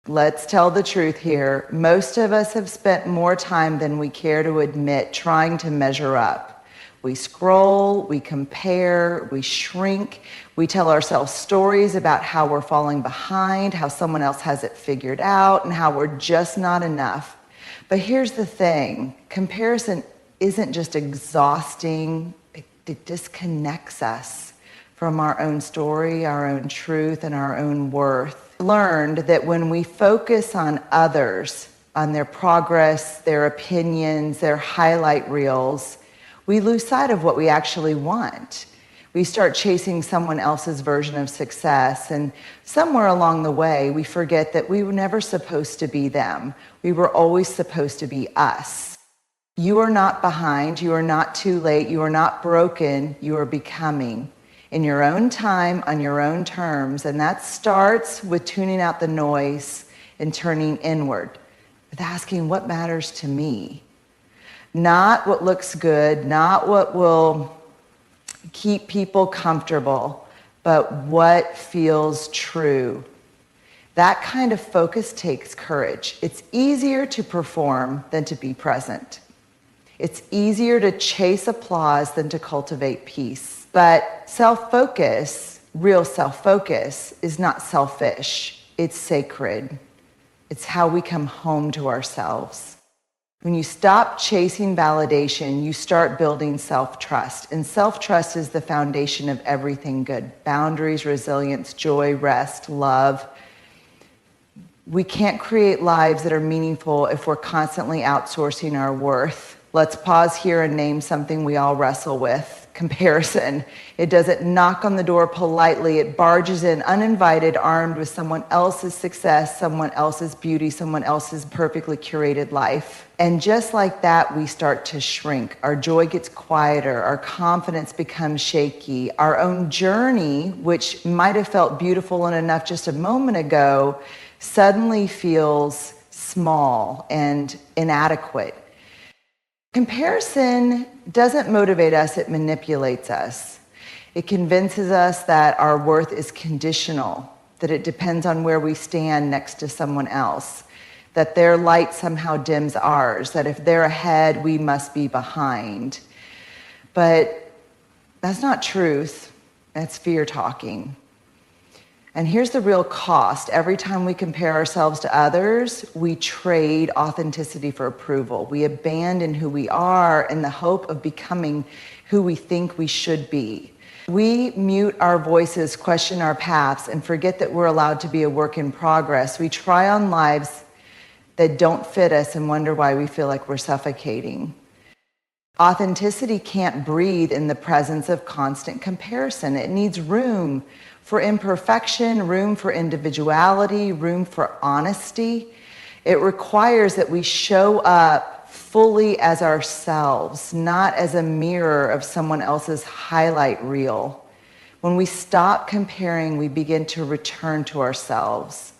Let's tell the truth here. Most of us have spent more time than we care to admit trying to measure up. We scroll, we compare, we shrink, we tell ourselves stories about how we're falling behind, how someone else has it figured out, and how we're just not enough. But here's the thing, comparison isn't just exhausting, it disconnects us from our own story, our own truth, and our own worth. Learned that when we focus on others, on their progress, their opinions, their highlight reels, we lose sight of what we actually want. We start chasing someone else's version of success, and somewhere along the way, we forget that we were never supposed to be them. We were always supposed to be us. You are not behind, you are not too late, you are not broken, you are becoming. In your own time, on your own terms, and that starts with tuning out the noise and turning inward, with asking what matters to me. Not what looks good, not what will keep people comfortable, but what feels true. That kind of focus takes courage. It's easier to perform than to be present. It's easier to chase applause than to cultivate peace. But self-focus, real self-focus, is not selfish. It's sacred. It's how we come home to ourselves. When you stop chasing validation, you start building self-trust. And self-trust is the foundation of everything good. Boundaries, resilience, joy, rest, love. We can't create lives that are meaningful if we're constantly outsourcing our worth. Let's pause here and name something we all wrestle with. Comparison. It doesn't knock on the door politely. It barges in uninvited, armed with someone else's success, someone else's beauty, someone else's perfectly curated life. And just like that, we start to shrink. Our joy gets quieter. Our confidence becomes shaky. Our own journey, which might have felt beautiful and enough just a moment ago, suddenly feels small and inadequate. Comparison doesn't motivate us, it manipulates us. It convinces us that our worth is conditional, that it depends on where we stand next to someone else, that their light somehow dims ours, that if they're ahead, we must be behind. But that's not truth, that's fear talking. And here's the real cost. Every time we compare ourselves to others, we trade authenticity for approval. We abandon who we are in the hope of becoming who we think we should be. We mute our voices, question our paths, and forget that we're allowed to be a work in progress. We try on lives that don't fit us and wonder why we feel like we're suffocating. Authenticity can't breathe in the presence of constant comparison. It needs room for imperfection, room for individuality, room for honesty. It requires that we show up fully as ourselves, not as a mirror of someone else's highlight reel. When we stop comparing, we begin to return to ourselves.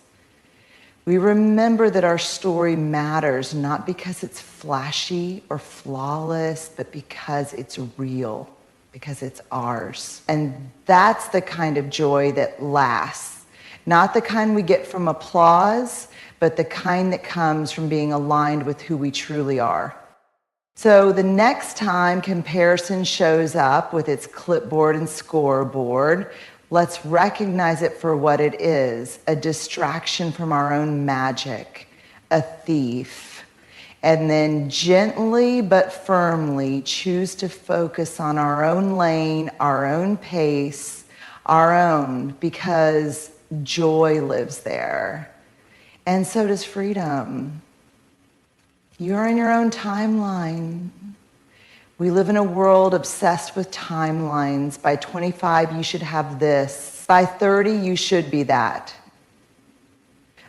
We remember that our story matters, not because it's flashy or flawless, but because it's real. Because it's ours. And that's the kind of joy that lasts. Not the kind we get from applause, but the kind that comes from being aligned with who we truly are. So the next time comparison shows up with its clipboard and scoreboard, let's recognize it for what it is, a distraction from our own magic, a thief. And then gently but firmly choose to focus on our own lane, our own pace, our own, because joy lives there. And so does freedom. You're in your own timeline. We live in a world obsessed with timelines. By 25, you should have this. By 30, you should be that.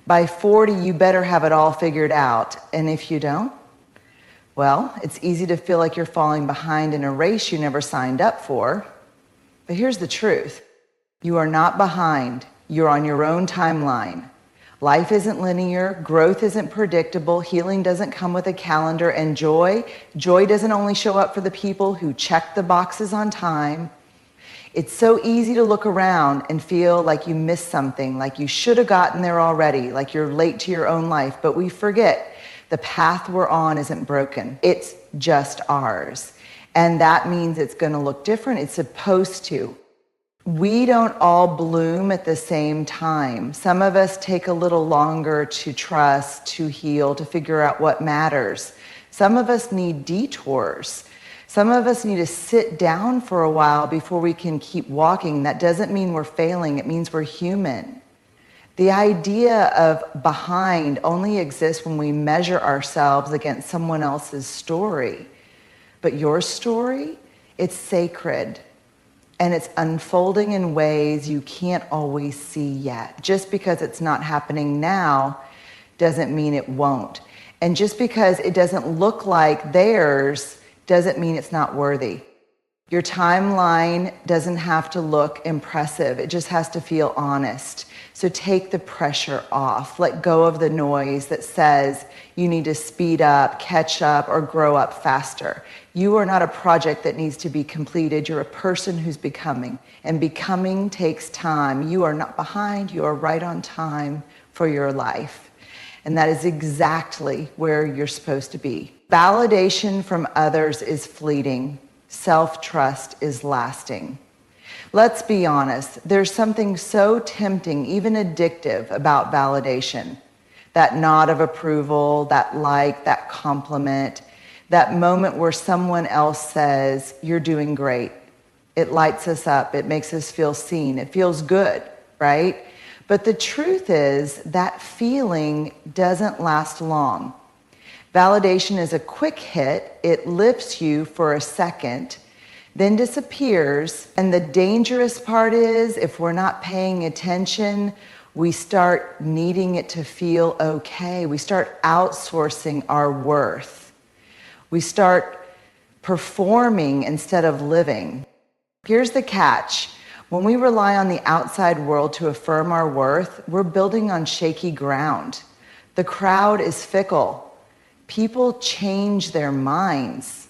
By 40, you better have it all figured out. And if you don't, well, it's easy to feel like you're falling behind in a race you never signed up for. But here's the truth. You are not behind. You're on your own timeline. Life isn't linear. Growth isn't predictable. Healing doesn't come with a calendar. And joy doesn't only show up for the people who check the boxes on time. It's so easy to look around and feel like you missed something, like you should have gotten there already, like you're late to your own life, but we forget the path we're on isn't broken. It's just ours. And that means it's going to look different. It's supposed to. We don't all bloom at the same time. Some of us take a little longer to trust, to heal, to figure out what matters. Some of us need detours. Some of us need to sit down for a while before we can keep walking. That doesn't mean we're failing. It means we're human. The idea of behind only exists when we measure ourselves against someone else's story. But your story, it's sacred. And it's unfolding in ways you can't always see yet. Just because it's not happening now doesn't mean it won't. And just because it doesn't look like theirs doesn't mean it's not worthy. Your timeline doesn't have to look impressive. It just has to feel honest. So take the pressure off. Let go of the noise that says you need to speed up, catch up, or grow up faster. You are not a project that needs to be completed. You're a person who's becoming. And becoming takes time. You are not behind. You are right on time for your life. And that is exactly where you're supposed to be. Validation from others is fleeting. Self-trust is lasting. Let's be honest, there's something so tempting, even addictive, about validation. That nod of approval, that like, that compliment, that moment where someone else says, "You're doing great." It lights us up, it makes us feel seen, it feels good, right? But the truth is that feeling doesn't last long. Validation is a quick hit. It lifts you for a second, then disappears. And the dangerous part is, if we're not paying attention, we start needing it to feel okay. We start outsourcing our worth. We start performing instead of living. Here's the catch. When we rely on the outside world to affirm our worth, we're building on shaky ground. The crowd is fickle. People change their minds.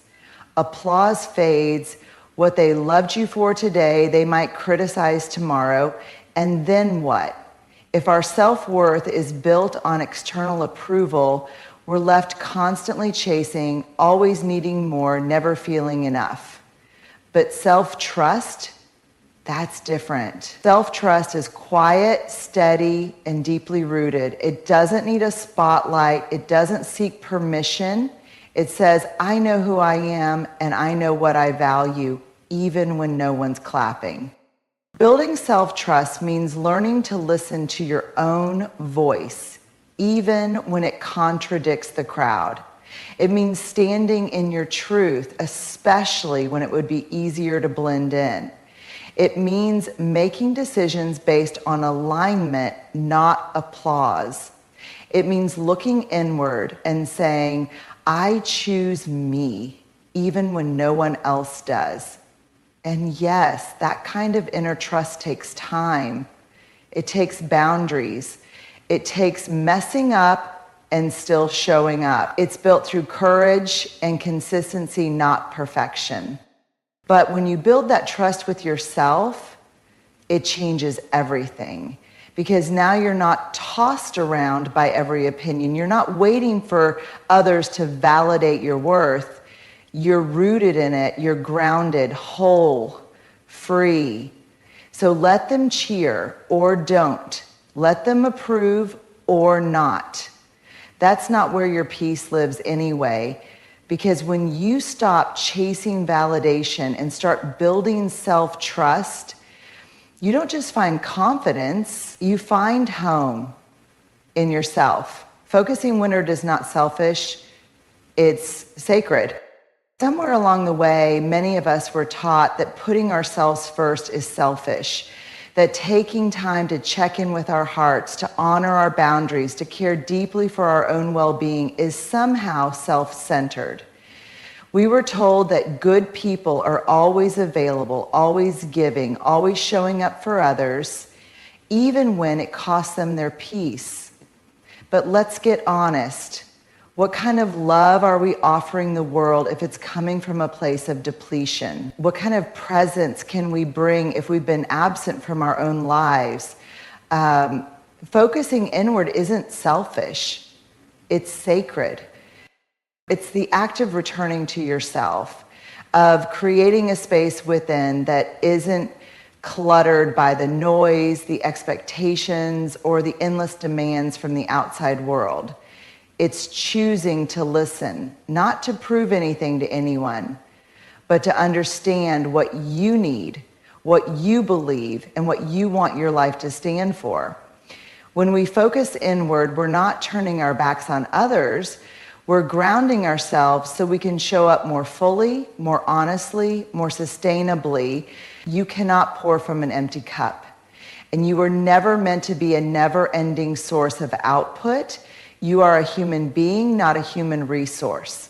Applause fades. What they loved you for today, they might criticize tomorrow. And then what? If our self-worth is built on external approval, we're left constantly chasing, always needing more, never feeling enough. But self-trust, that's different. Self-trust is quiet, steady, and deeply rooted. It doesn't need a spotlight. It doesn't seek permission. It says, I know who I am and I know what I value, even when no one's clapping. Building self-trust means learning to listen to your own voice, even when it contradicts the crowd. It means standing in your truth, especially when it would be easier to blend in. It means making decisions based on alignment, not applause. It means looking inward and saying, I choose me, even when no one else does. And yes, that kind of inner trust takes time. It takes boundaries. It takes messing up and still showing up. It's built through courage and consistency, not perfection. But when you build that trust with yourself, it changes everything. Because now you're not tossed around by every opinion. You're not waiting for others to validate your worth. You're rooted in it. You're grounded, whole, free. So let them cheer or don't. Let them approve or not. That's not where your peace lives anyway. Because when you stop chasing validation and start building self-trust, you don't just find confidence, you find home in yourself. Focusing inward is not selfish, it's sacred. Somewhere along the way, many of us were taught that putting ourselves first is selfish, that taking time to check in with our hearts, to honor our boundaries, to care deeply for our own well-being is somehow self-centered. We were told that good people are always available, always giving, always showing up for others, even when it costs them their peace. But let's get honest. What kind of love are we offering the world if it's coming from a place of depletion? What kind of presence can we bring if we've been absent from our own lives? Focusing inward isn't selfish, it's sacred. It's the act of returning to yourself, of creating a space within that isn't cluttered by the noise, the expectations, or the endless demands from the outside world. It's choosing to listen, not to prove anything to anyone, but to understand what you need, what you believe, and what you want your life to stand for. When we focus inward, we're not turning our backs on others. We're grounding ourselves so we can show up more fully, more honestly, more sustainably. You cannot pour from an empty cup. And you were never meant to be a never-ending source of output. You are a human being, not a human resource.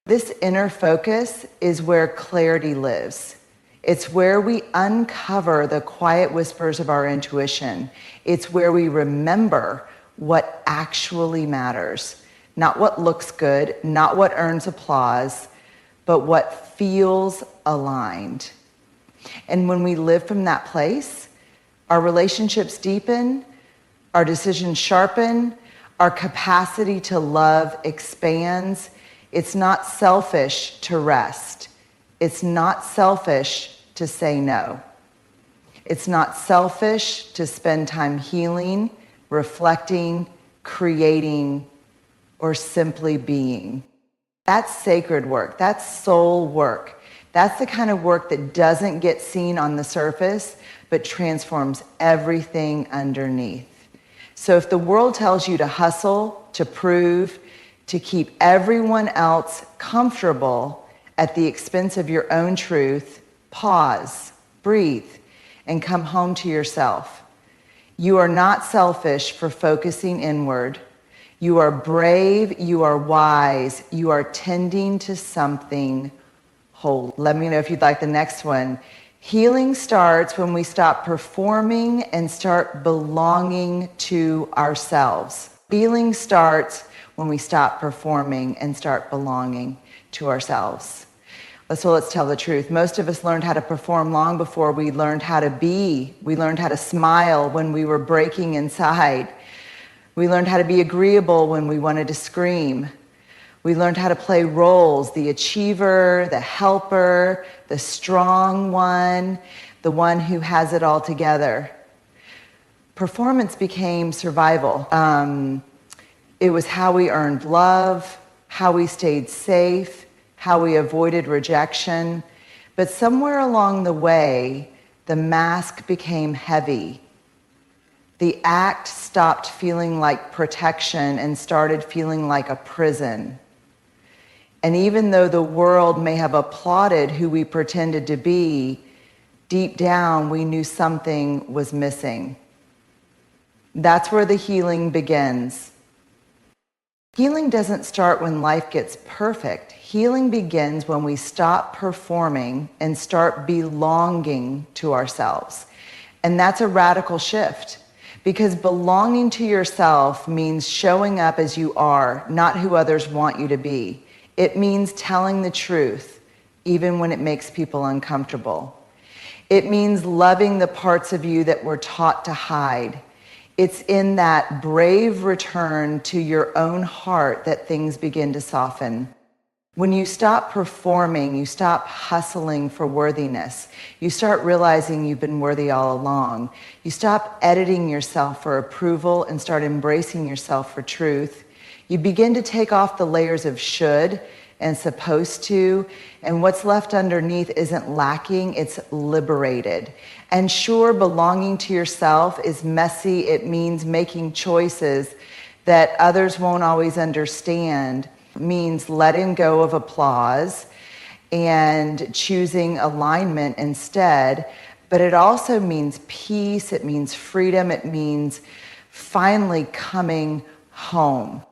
This inner focus is where clarity lives. It's where we uncover the quiet whispers of our intuition. It's where we remember what actually matters. Not what looks good, not what earns applause, but what feels aligned. And when we live from that place, our relationships deepen, our decisions sharpen, our capacity to love expands. It's not selfish to rest. It's not selfish to say no. It's not selfish to spend time healing, reflecting, creating, or simply being. That's sacred work. That's soul work. That's the kind of work that doesn't get seen on the surface, but transforms everything underneath. So if the world tells you to hustle, to prove, to keep everyone else comfortable at the expense of your own truth, pause, breathe, and come home to yourself. You are not selfish for focusing inward. You are brave, you are wise, you are tending to something whole. Let me know if you'd like the next one. Healing starts when we stop performing and start belonging to ourselves. Healing starts when we stop performing and start belonging to ourselves. So let's tell the truth. Most of us learned how to perform long before we learned how to be. We learned how to smile when we were breaking inside. We learned how to be agreeable when we wanted to scream. We learned how to play roles, the achiever, the helper, the strong one, the one who has it all together. Performance became survival. It was how we earned love, how we stayed safe, how we avoided rejection. But somewhere along the way, the mask became heavy. The act stopped feeling like protection and started feeling like a prison. And even though the world may have applauded who we pretended to be, deep down we knew something was missing. That's where the healing begins. Healing doesn't start when life gets perfect. Healing begins when we stop performing and start belonging to ourselves. And that's a radical shift. Because belonging to yourself means showing up as you are, not who others want you to be. It means telling the truth, even when it makes people uncomfortable. It means loving the parts of you that we're taught to hide. It's in that brave return to your own heart that things begin to soften. When you stop performing, you stop hustling for worthiness. You start realizing you've been worthy all along. You stop editing yourself for approval and start embracing yourself for truth. You begin to take off the layers of should and supposed to, and what's left underneath isn't lacking, it's liberated. And sure, belonging to yourself is messy. It means making choices that others won't always understand. It means letting go of applause and choosing alignment instead. But it also means peace, it means freedom, it means finally coming home.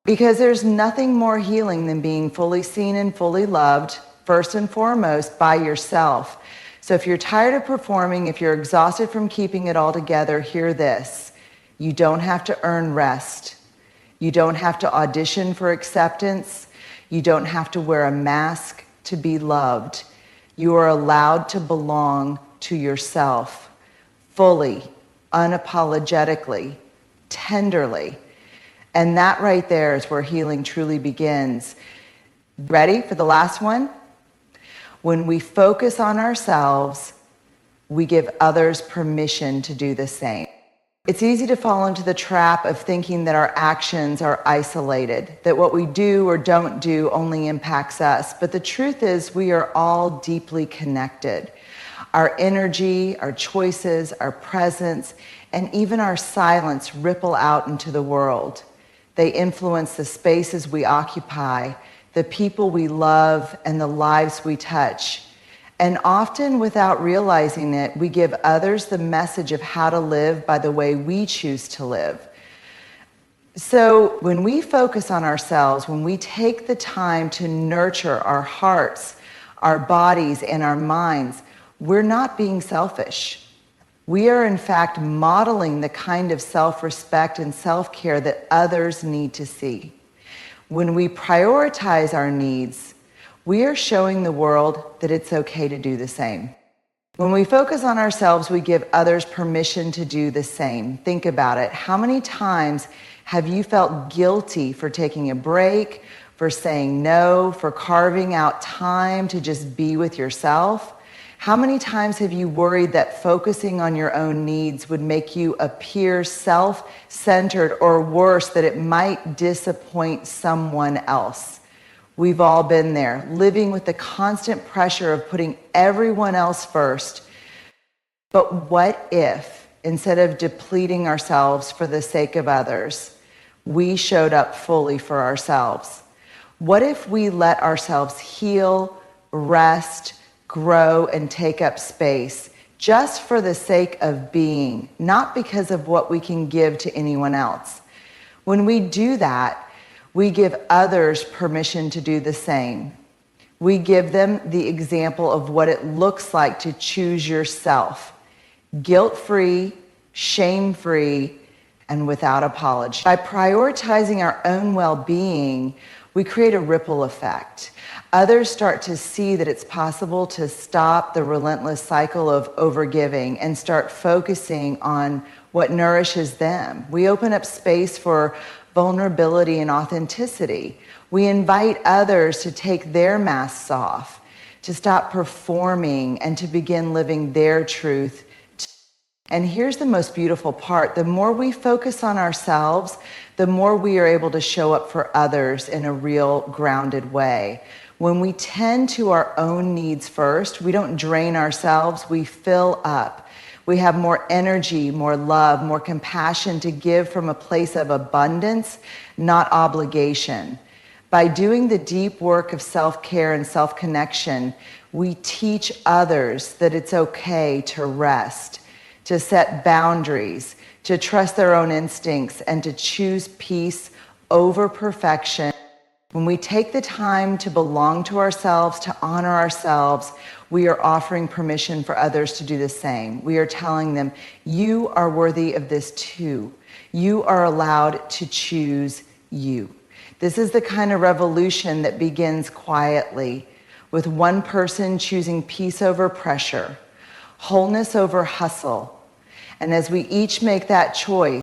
Because there's nothing more healing than being fully seen and fully loved, first and foremost, by yourself. So if you're tired of performing, if you're exhausted from keeping it all together, hear this. You don't have to earn rest. You don't have to audition for acceptance. You don't have to wear a mask to be loved. You are allowed to belong to yourself fully, unapologetically, tenderly. And that right there is where healing truly begins. Ready for the last one? When we focus on ourselves, we give others permission to do the same. It's easy to fall into the trap of thinking that our actions are isolated, that what we do or don't do only impacts us. But the truth is, we are all deeply connected. Our energy, our choices, our presence, and even our silence ripple out into the world. They influence the spaces we occupy, the people we love, and the lives we touch. And often, without realizing it, we give others the message of how to live by the way we choose to live. So when we focus on ourselves, when we take the time to nurture our hearts, our bodies, and our minds, we're not being selfish. We are, in fact, modeling the kind of self-respect and self-care that others need to see. When we prioritize our needs, we are showing the world that it's okay to do the same. When we focus on ourselves, we give others permission to do the same. Think about it. How many times have you felt guilty for taking a break, for saying no, for carving out time to just be with yourself? How many times have you worried that focusing on your own needs would make you appear self-centered, or worse, that it might disappoint someone else? We've all been there, living with the constant pressure of putting everyone else first. But what if, instead of depleting ourselves for the sake of others, we showed up fully for ourselves? What if we let ourselves heal, rest, grow, and take up space just for the sake of being, not because of what we can give to anyone else? When we do that, we give others permission to do the same. We give them the example of what it looks like to choose yourself, guilt-free, shame-free, and without apology. By prioritizing our own well-being, we create a ripple effect. Others start to see that it's possible to stop the relentless cycle of overgiving and start focusing on what nourishes them. We open up space for vulnerability and authenticity. We invite others to take their masks off, to stop performing, and to begin living their truth. And here's the most beautiful part. The more we focus on ourselves, the more we are able to show up for others in a real, grounded way. When we tend to our own needs first, we don't drain ourselves, we fill up. We have more energy, more love, more compassion to give from a place of abundance, not obligation. By doing the deep work of self-care and self-connection, we teach others that it's okay to rest, to set boundaries, to trust their own instincts, and to choose peace over perfection. When we take the time to belong to ourselves, to honor ourselves, we are offering permission for others to do the same. We are telling them, you are worthy of this too. You are allowed to choose you. This is the kind of revolution that begins quietly, with one person choosing peace over pressure, wholeness over hustle. And as we each make that choice,